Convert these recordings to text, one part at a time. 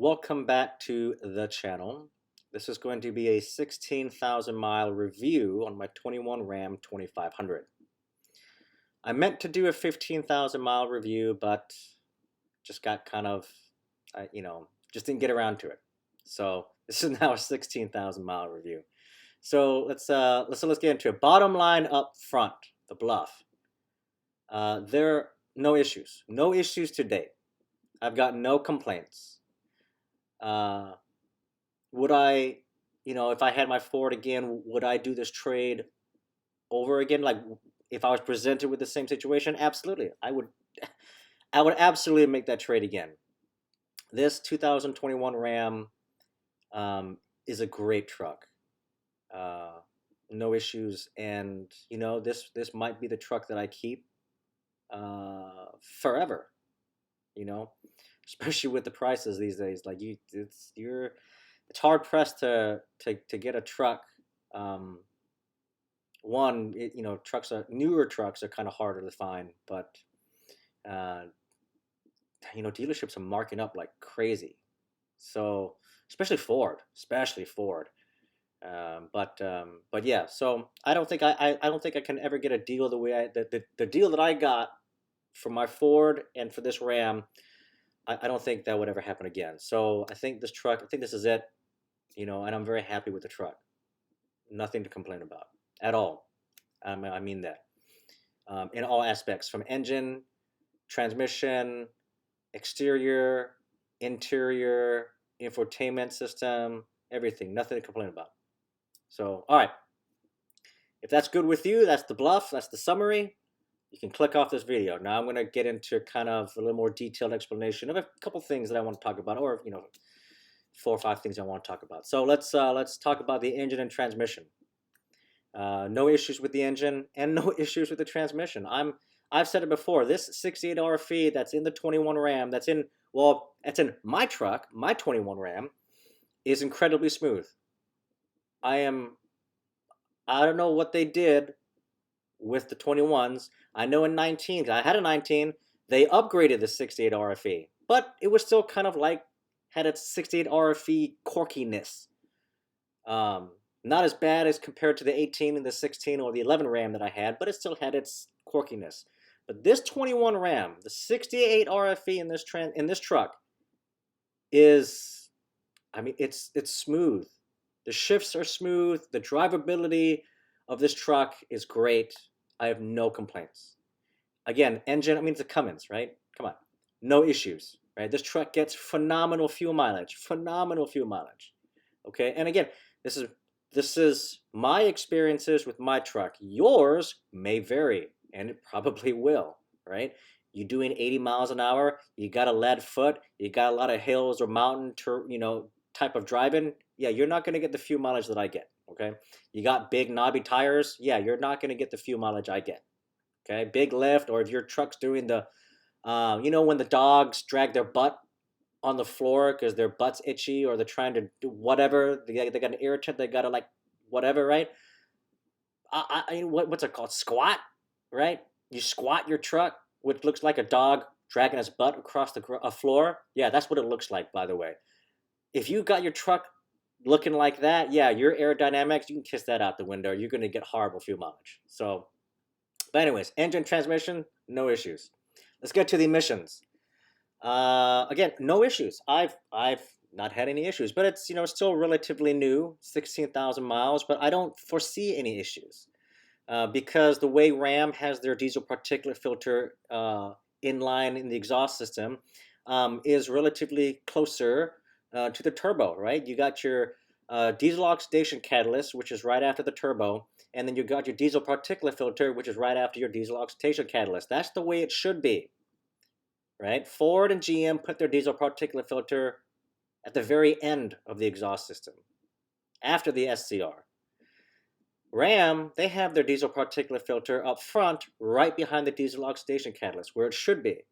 Welcome back to the channel. This is going to be a 16,000 mile review on my 21 Ram 2500. I meant to do a 15,000 mile review, but just got kind of, just didn't get around to it. So this is now a 16,000 mile review. So let's get into it. Bottom line up front, the BLUF. There are no issues to date. I've got no complaints. Would I, if I had my Ford again, would I do this trade over again? Like if I was presented with the same situation? Absolutely. I would absolutely make that trade again. This 2021 Ram is a great truck. No issues, and this might be the truck that I keep forever. Especially with the prices these days. Like it's hard pressed to get a truck. Newer trucks are kind of harder to find, but dealerships are marking up like crazy. So especially Ford. But yeah. So I don't think I don't think I can ever get a deal the way the deal that I got for my Ford and for this Ram. I don't think that would ever happen again. So I think this is it, and I'm very happy with the truck. Nothing to complain about at all. I mean that in all aspects, from engine, transmission, exterior, interior, infotainment system, everything. Nothing to complain about. So, all right. If that's good with you, that's the BLUF. That's the summary. You can click off this video. Now I'm going to get into kind of a little more detailed explanation of a couple things that I want to talk about, or 4 or 5 things I want to talk about. So let's talk about the engine and transmission. No issues with the engine and no issues with the transmission. I've said it before. This 68 RFE that's in the 21 Ram, that's in my truck, my 21 Ram, is incredibly smooth. I don't know what they did with the 21s. I know in 19, I had a 19, they upgraded the 68 RFE, but it was still kind of like had its 68 RFE quirkiness. Not as bad as compared to the 18 and the 16 or the 11 Ram that I had, but it still had its quirkiness. But this 21 Ram, the 68 RFE in this truck is, it's smooth. The shifts are smooth. The drivability of this truck is great. I have no complaints. Again, engine, it's a Cummins, right? Come on. No issues, right? This truck gets phenomenal fuel mileage. Okay, and again, this is my experiences with my truck. Yours may vary, and it probably will, right? You doing 80 miles an hour, you got a lead foot, you got a lot of hills or mountain type of driving, yeah, you're not going to get the fuel mileage that I get. Okay, you got big knobby tires, yeah, you're not going to get the fuel mileage I get. Okay, big lift, or if your truck's doing the, when the dogs drag their butt on the floor because their butt's itchy, or they're trying to do whatever, they got an irritant, they got to like whatever, right? What's it called? Squat, right? You squat your truck, which looks like a dog dragging his butt across a floor. Yeah, that's what it looks like, by the way. If you got your truck looking like that, yeah, your aerodynamics, you can kiss that out the window. You're going to get horrible fuel mileage. So, but anyways, engine, transmission, no issues. Let's get to the emissions. Again, no issues. I've not had any issues, but it's still relatively new, 16,000 miles. But I don't foresee any issues because the way Ram has their diesel particulate filter inline in the exhaust system is relatively closer to the turbo, right? You got your diesel oxidation catalyst, which is right after the turbo, and then you got your diesel particulate filter, which is right after your diesel oxidation catalyst. That's the way it should be, right? Ford and GM put their diesel particulate filter at the very end of the exhaust system, after the SCR. Ram, they have their diesel particulate filter up front, right behind the diesel oxidation catalyst, where it should be,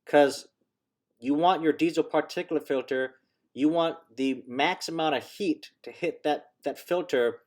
because you want your diesel particulate filter, you want the max amount of heat to hit that filter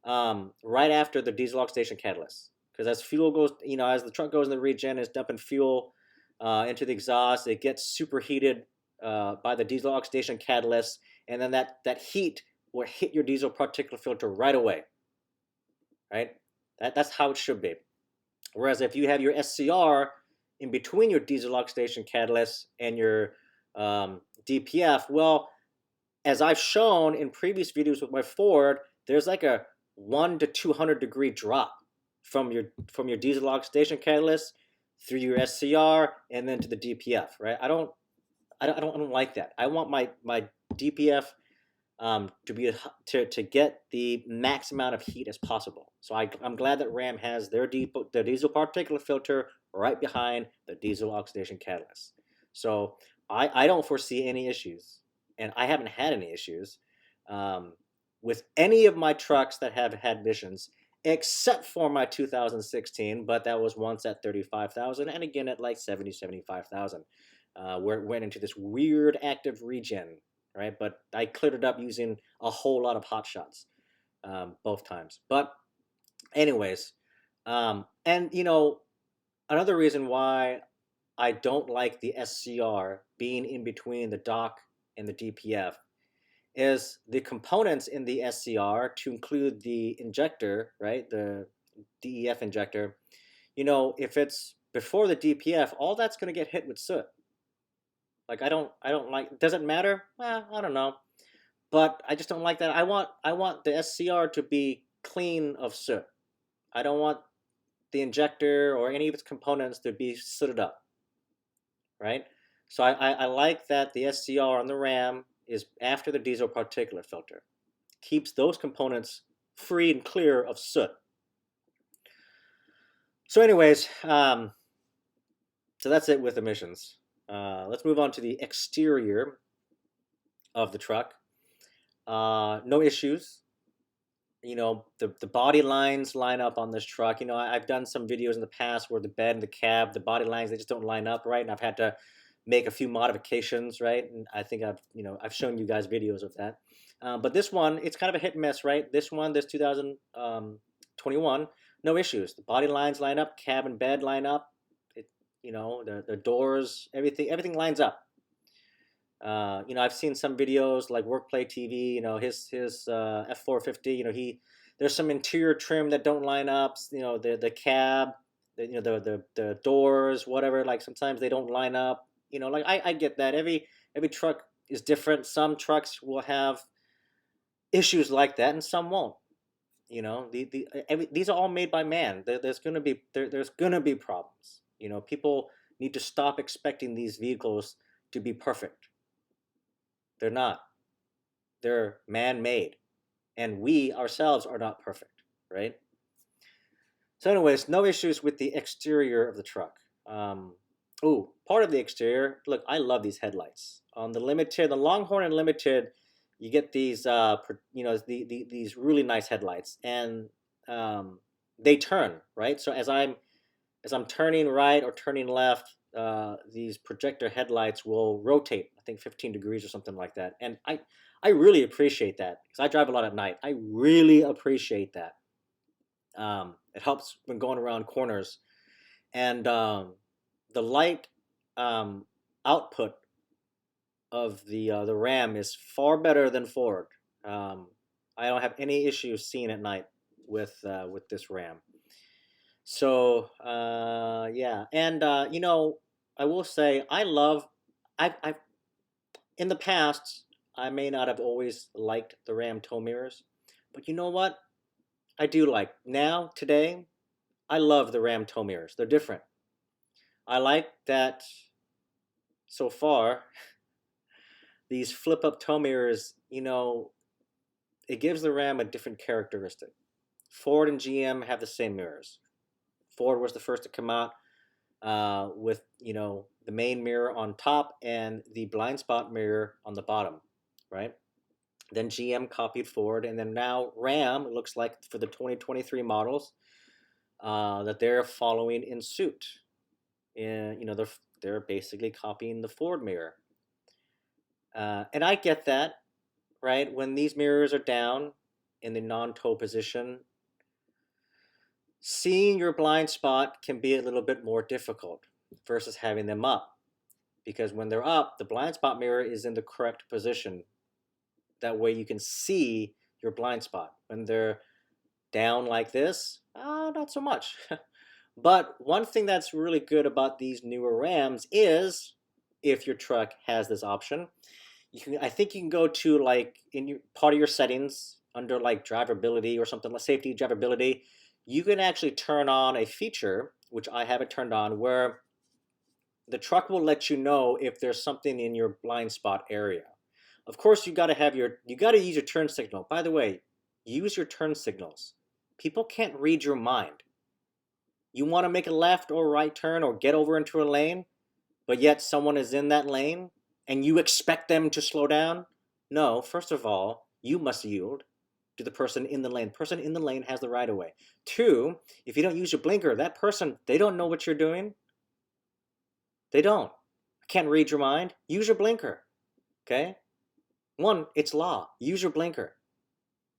right after the diesel oxidation catalyst. Because as fuel goes, as the truck goes in the regen, it's dumping fuel into the exhaust. It gets superheated by the diesel oxidation catalyst, and then that heat will hit your diesel particulate filter right away, right? That's how it should be. Whereas if you have your SCR in between your diesel oxidation catalyst and your DPF, well, as I've shown in previous videos with my Ford, there's like a 1 to 200 degree drop from your diesel oxidation catalyst through your SCR and then to the DPF, right? I don't like that. I want my DPF to get the max amount of heat as possible. So I'm glad that Ram has their diesel particulate filter right behind the diesel oxidation catalyst. So I don't foresee any issues, and I haven't had any issues with any of my trucks that have had emissions, except for my 2016, but that was once at 35,000 and again at like 70, 75,000, where it went into this weird active regen, right? But I cleared it up using a whole lot of hot shots both times. But anyways, and another reason why I don't like the SCR being in between the dock and the DPF is the components in the SCR, to include the injector, right? The DEF injector. If it's before the DPF, all that's going to get hit with soot. Like I don't like. Does it matter? I don't know, but I just don't like that. I want the SCR to be clean of soot. I don't want the injector or any of its components to be sooted up, right? So I like that the SCR on the Ram is after the diesel particulate filter. Keeps those components free and clear of soot. So anyways, so that's it with emissions. Let's move on to the exterior of the truck. No issues. The body lines line up on this truck. I've done some videos in the past where the bed and the cab, the body lines, they just don't line up right, and I've had to make a few modifications, right? And I think I've shown you guys videos of that. But this one, it's kind of a hit and miss, right? This 2021, no issues. The body lines line up, cab and bed line up. The doors, everything lines up. I've seen some videos like Workplay TV. His F450. There's some interior trim that don't line up. The cab, the doors, whatever. Like sometimes they don't line up. I get that. Every truck is different. Some trucks will have issues like that, and some won't. These are all made by man. There's gonna be problems. People need to stop expecting these vehicles to be perfect. They're not. They're man-made, and we ourselves are not perfect, right? So anyways, no issues with the exterior of the truck. Part of the exterior, look, I love these headlights. On the Limited, the Longhorn and Limited, you get these, these really nice headlights, and they turn, right? So as I'm turning right or turning left, these projector headlights will rotate, I think 15 degrees or something like that. And I really appreciate that, because I drive a lot at night. I really appreciate that. It helps when going around corners. And the light output of the Ram is far better than Ford. I don't have any issues seeing at night with this Ram. So yeah, and I will say I've in the past, I may not have always liked the Ram tow mirrors, but you know what? I do like now today. I love the Ram tow mirrors. They're different. I like that so far. These flip-up tow mirrors, it gives the Ram a different characteristic. Ford and GM have the same mirrors. Ford was the first to come out with the main mirror on top and the blind spot mirror on the bottom, right? Then GM copied Ford, and then now Ram, it looks like for the 2023 models, that they're following in suit. And they're basically copying the Ford mirror. And I get that, right? When these mirrors are down in the non-tow position, seeing your blind spot can be a little bit more difficult versus having them up. because when they're up, the blind spot mirror is in the correct position. That way you can see your blind spot. When they're down like this, not so much. But one thing that's really good about these newer Rams is, if your truck has this option, I think you can go to like in your part of your settings under like drivability or something like safety drivability. You can actually turn on a feature, which I have it turned on, where the truck will let you know if there's something in your blind spot area. Of course, you got to use your turn signal. By the way, use your turn signals. People can't read your mind. You want to make a left or right turn or get over into a lane, but yet someone is in that lane and you expect them to slow down? No, first of all, you must yield to the person in the lane. The person in the lane has the right of way. Two, if you don't use your blinker, that person, they don't know what you're doing. They don't. I can't read your mind. Use your blinker. Okay? One, it's law. Use your blinker.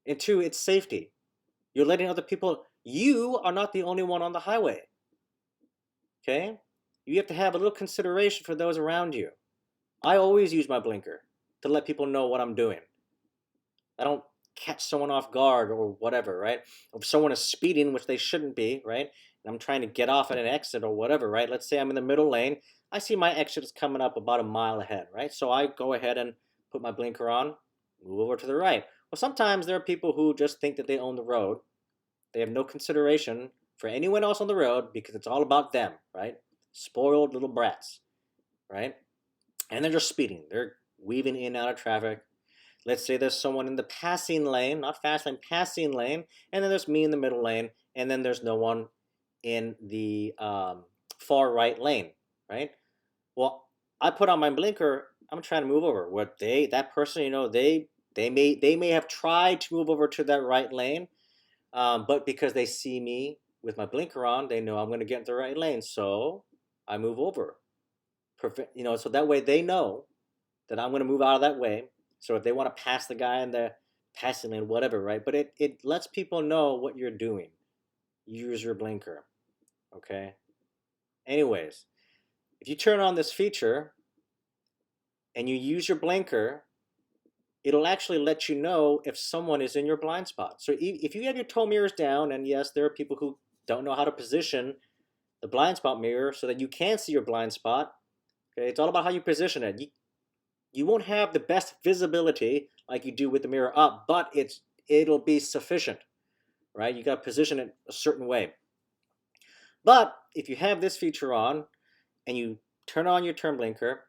And two, it's safety. You're letting other people, you are not the only one on the highway. Okay? You have to have a little consideration for those around you. I always use my blinker to let people know what I'm doing. I don't catch someone off guard or whatever, right? If someone is speeding, which they shouldn't be, right? And I'm trying to get off at an exit or whatever, right? Let's say I'm in the middle lane. I see my exit is coming up about a mile ahead, right? So I go ahead and put my blinker on, move over to the right. Well, sometimes there are people who just think that they own the road. They have no consideration for anyone else on the road because it's all about them, right? Spoiled little brats, right? And they're just speeding. They're weaving in and out of traffic. Let's say there's someone in the passing lane, not fast lane, passing lane, and then there's me in the middle lane, and then there's no one in the far right lane, right? Well, I put on my blinker. I'm trying to move over. What that person, they may have tried to move over to that right lane, but because they see me with my blinker on, they know I'm going to get in the right lane, so I move over. So that way they know that I'm going to move out of that way. So if they want to pass the guy in the passing lane, whatever, right? But it lets people know what you're doing. Use your blinker, okay? Anyways, if you turn on this feature and you use your blinker, it'll actually let you know if someone is in your blind spot. So if you have your tow mirrors down, and yes, there are people who don't know how to position the blind spot mirror so that you can see your blind spot, okay? It's all about how you position it. You won't have the best visibility like you do with the mirror up, but it'll be sufficient, right? You got to position it a certain way. But if you have this feature on and you turn on your turn blinker,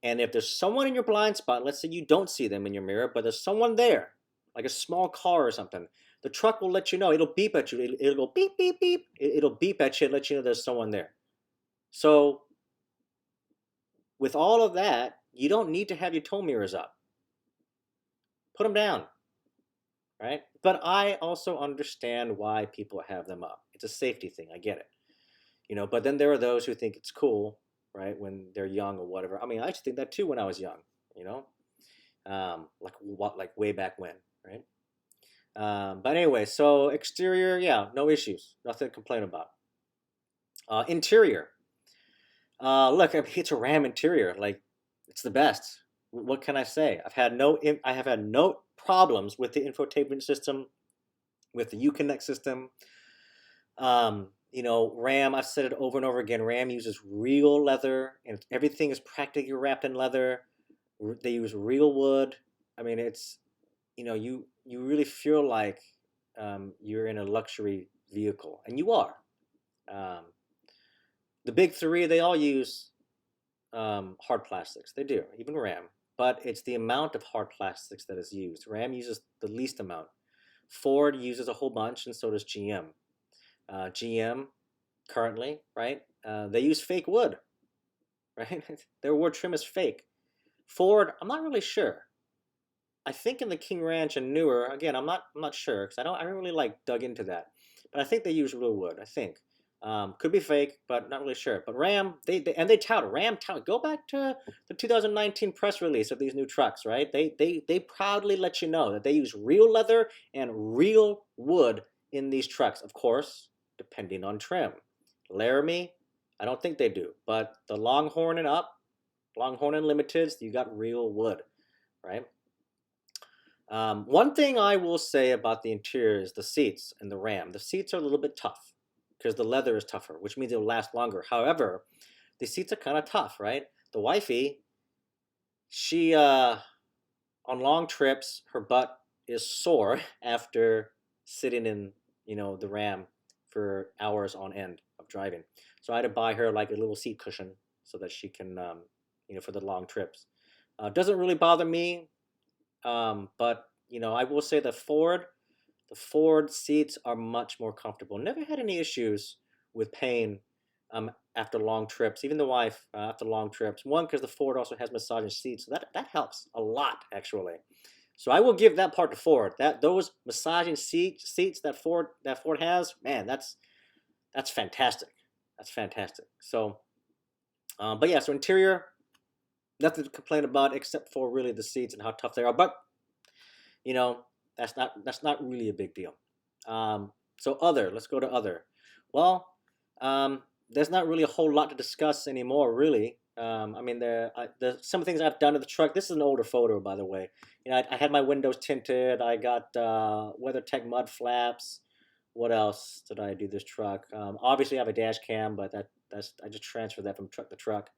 and if there's someone in your blind spot, let's say you don't see them in your mirror, but there's someone there, like a small car or something, the truck will let you know. It'll beep at you. It'll go beep, beep, beep. It'll beep at you and let you know there's someone there. So with all of that, you don't need to have your tow mirrors up. Put them down, right? But I also understand why people have them up. It's a safety thing. I get it. But then there are those who think it's cool, right, when they're young or whatever. I mean, I used to think that too when I was young, like way back when, right? But anyway, so exterior, yeah, no issues, nothing to complain about. Interior, look, I mean, it's a Ram interior, like it's the best. What can I say? I have had no problems with the infotainment system, with the Uconnect system. Ram, I've said it over and over again, Ram uses real leather, and everything is practically wrapped in leather. They use real wood. I mean, it's, you really feel like you're in a luxury vehicle, and you are. The big three, they all use hard plastics. They do, even Ram. But it's the amount of hard plastics that is used. Ram uses the least amount. Ford uses a whole bunch, and so does GM. GM currently, right? They use fake wood, right? Their wood trim is fake. Ford, I'm not really sure. I think in the King Ranch and newer, again, I'm not sure because I don't really like dug into that, but I think they use real wood. I think could be fake, but not really sure. But Ram, they tout Ram tout. Go back to the 2019 press release of these new trucks, right? They proudly let you know that they use real leather and real wood in these trucks. Of course, depending on trim. Laramie, I don't think they do, but the Longhorn and up, Longhorn Unlimiteds, you got real wood, right? One thing I will say about the interior is the seats and the Ram. The seats are a little bit tough because the leather is tougher, which means it'll last longer. However, the seats are kind of tough, right? The wifey, she on long trips, her butt is sore after sitting in the Ram for hours on end of driving. So I had to buy her like a little seat cushion so that she can for the long trips. Doesn't really bother me, but I will say the Ford seats are much more comfortable. Never had any issues with pain after long trips. Even the wife after long trips. One, because the Ford also has massaging seats, so that helps a lot actually. So I will give that part to Ford. Those massaging seats that Ford has, man, that's fantastic. That's fantastic. So, but yeah, so interior, nothing to complain about except for really the seats and how tough they are. But you know, that's not really a big deal. So let's go to other. Well, there's not really a whole lot to discuss anymore, really. I mean, the some of the things I've done to the truck. This is an older photo, by the way. I had my windows tinted. I got WeatherTech mud flaps. What else did I do this truck? Obviously, I have a dash cam, but I just transferred that from truck to truck.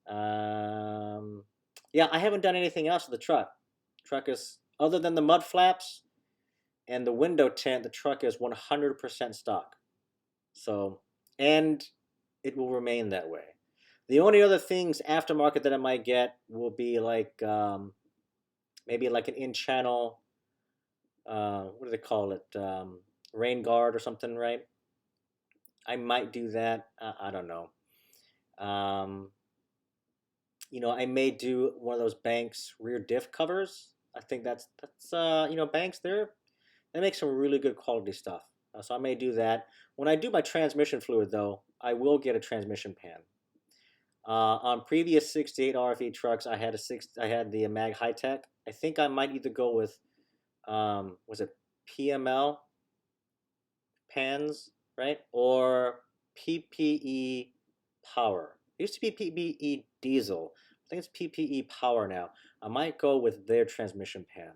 Yeah, I haven't done anything else to the truck. Truck is, other than the mud flaps and the window tint, the truck is 100% stock. So, and it will remain that way. The only other things aftermarket that I might get will be like maybe like an in-channel, what do they call it? Rain guard or something, right? I might do that. I don't know. I may do one of those Banks rear diff covers. I think that's Banks they make some really good quality stuff. So I may do that. When I do my transmission fluid, though, I will get a transmission pan. On previous 68 RFE trucks, I had the Mag High Tech. I think I might either go with was it PML pans, right, or PPE Power. It used to be PPE Diesel. I think it's PPE Power now. I might go with their transmission pan,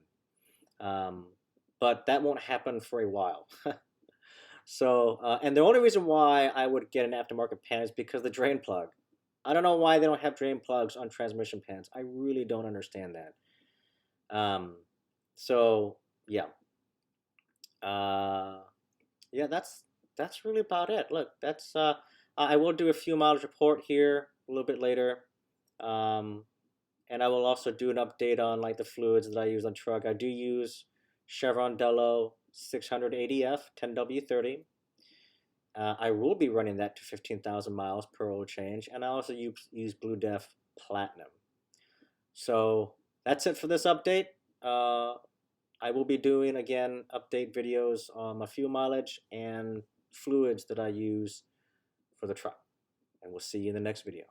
but that won't happen for a while. So, and the only reason why I would get an aftermarket pan is because the drain plug. I don't know why they don't have drain plugs on transmission pans. I really don't understand that. So yeah, yeah, that's really about it. Look, I will do a few mileage report here a little bit later, and I will also do an update on like the fluids that I use on truck. I do use Chevron Delo 680F 10W30. I will be running that to 15,000 miles per oil change, and I also use BLUF Platinum. So that's it for this update. I will be doing, again, update videos on my fuel mileage and fluids that I use for the truck. And we'll see you in the next video.